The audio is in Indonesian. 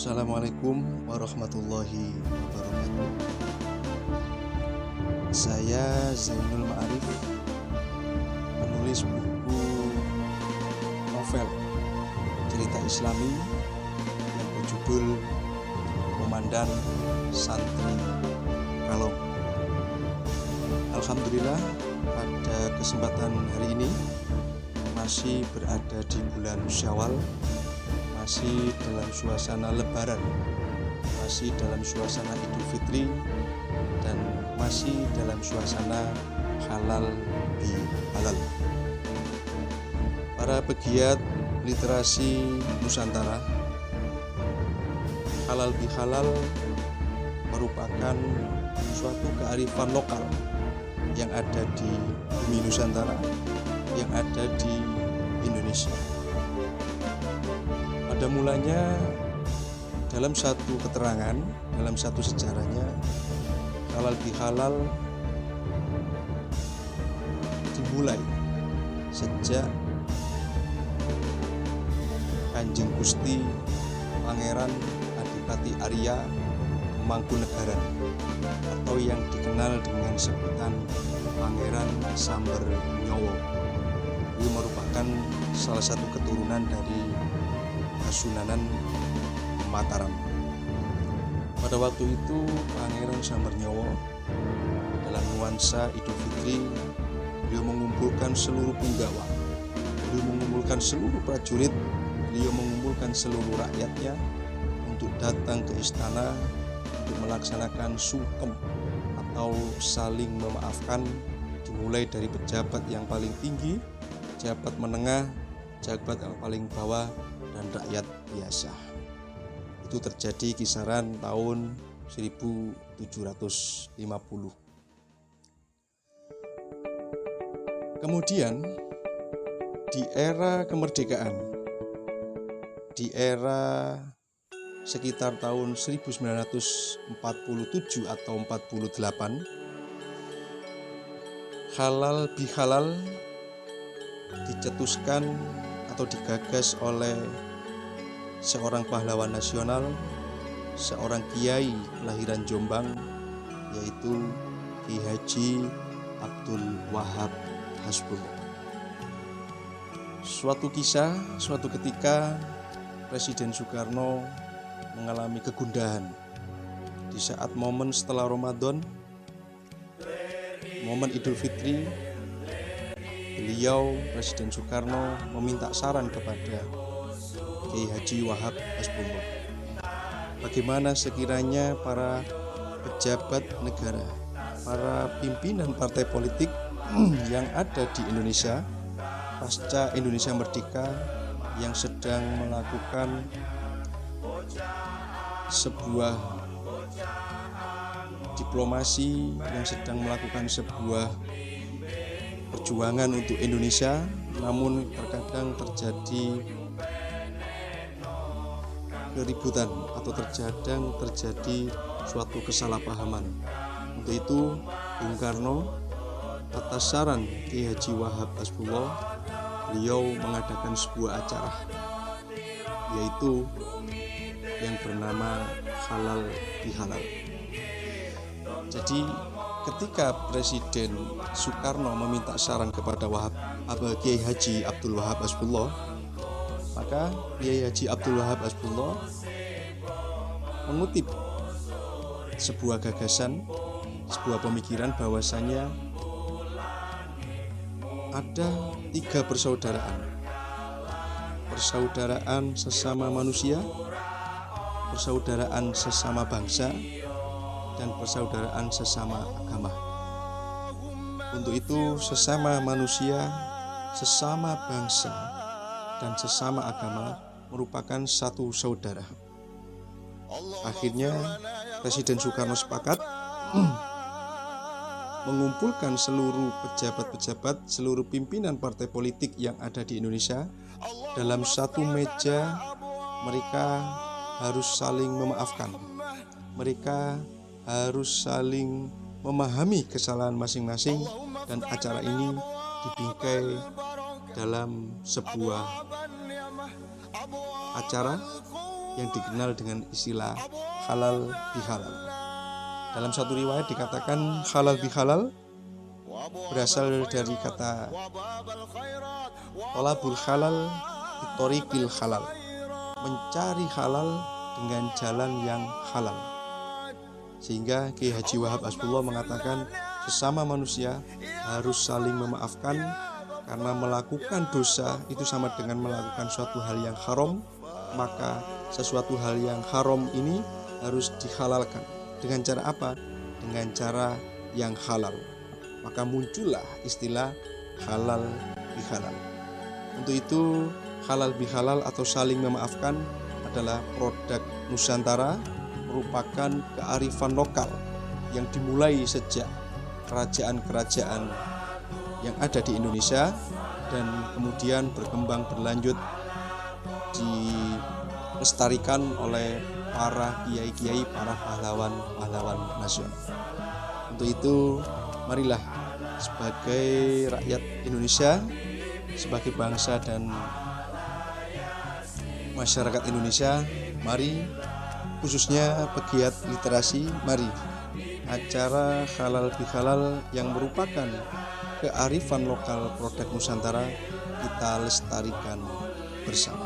Assalamualaikum warahmatullahi wabarakatuh. Saya Zainul Ma'arif, penulis buku novel cerita Islami yang berjudul Komandan Santri Kalong. Alhamdulillah, pada kesempatan hari ini masih berada di bulan Syawal, masih dalam suasana Lebaran, masih dalam suasana Idul Fitri, dan masih dalam suasana halal bihalal. Para pegiat literasi Nusantara, halal bihalal merupakan suatu kearifan lokal yang ada di bumi Nusantara, yang ada di Indonesia. Pada mulanya, dalam satu keterangan, dalam satu sejarahnya, halal bihalal dimulai sejak Kanjeng Gusti Pangeran Adipati Arya Mangkunegaran, atau yang dikenal dengan sebutan Pangeran Sambernyawa. Ini merupakan salah satu keturunan dari Kasunanan Mataram. Pada waktu itu Pangeran Sambernyawa dalam nuansa Idul Fitri, beliau mengumpulkan seluruh punggawa, beliau mengumpulkan seluruh prajurit, beliau mengumpulkan seluruh rakyatnya untuk datang ke istana untuk melaksanakan sungkem atau saling memaafkan, dimulai dari pejabat yang paling tinggi, pejabat menengah, pejabat yang paling bawah, dan rakyat biasa. Itu terjadi kisaran tahun 1750. Kemudian di era kemerdekaan, di era sekitar tahun 1947 atau 48, halal bihalal dicetuskan atau digagas oleh seorang pahlawan nasional, seorang kiai kelahiran Jombang, yaitu Ki Haji Abdul Wahab Hasbullah. Suatu kisah, suatu ketika Presiden Soekarno mengalami kegundahan di saat momen setelah Ramadan, momen Idul Fitri. Beliau, Presiden Soekarno, meminta saran kepada Kiai Haji Wahab Hasbullah. Bagaimana sekiranya para pejabat negara, para pimpinan partai politik yang ada di Indonesia pasca Indonesia Merdeka, yang sedang melakukan sebuah diplomasi, yang sedang melakukan sebuah perjuangan untuk Indonesia, namun terkadang terjadi keributan atau terjadi suatu kesalahpahaman. Untuk itu Bung Karno atas saran Ki Haji Wahab Hasbullah, beliau mengadakan sebuah acara, yaitu yang bernama halal bihalal. Jadi ketika Presiden Soekarno meminta saran kepada Kiai Haji Abdul Wahab Hasbullah, maka Kiai Haji Abdul Wahab Hasbullah mengutip sebuah gagasan, sebuah pemikiran bahwasanya ada 3 persaudaraan: persaudaraan sesama manusia, persaudaraan sesama bangsa, dan persaudaraan sesama agama. Untuk itu sesama manusia, sesama bangsa, dan sesama agama merupakan satu saudara. Akhirnya Presiden Soekarno sepakat mengumpulkan seluruh pejabat-pejabat, seluruh pimpinan partai politik yang ada di Indonesia dalam satu meja. Mereka harus saling memaafkan, mereka harus saling memahami kesalahan masing-masing, dan acara ini dibingkai dalam sebuah acara yang dikenal dengan istilah halal bihalal. Dalam satu riwayat dikatakan halal bihalal berasal dari kata tolabul halal bitoriqil halal, mencari halal dengan jalan yang halal. Sehingga Kiai Haji Wahab Hasbullah mengatakan sesama manusia harus saling memaafkan, karena melakukan dosa itu sama dengan melakukan suatu hal yang haram, maka sesuatu hal yang haram ini harus dihalalkan. Dengan cara apa? Dengan cara yang halal. Maka muncullah istilah halal bihalal. Untuk itu halal bihalal atau saling memaafkan adalah produk Nusantara, merupakan kearifan lokal yang dimulai sejak kerajaan-kerajaan yang ada di Indonesia dan kemudian berkembang berlanjut dilestarikan oleh para kiai-kiai, para pahlawan-pahlawan nasional. Untuk itu, marilah sebagai rakyat Indonesia, sebagai bangsa dan masyarakat Indonesia, mari khususnya pegiat literasi, mari acara halal bihalal yang merupakan kearifan lokal produk Nusantara kita lestarikan bersama.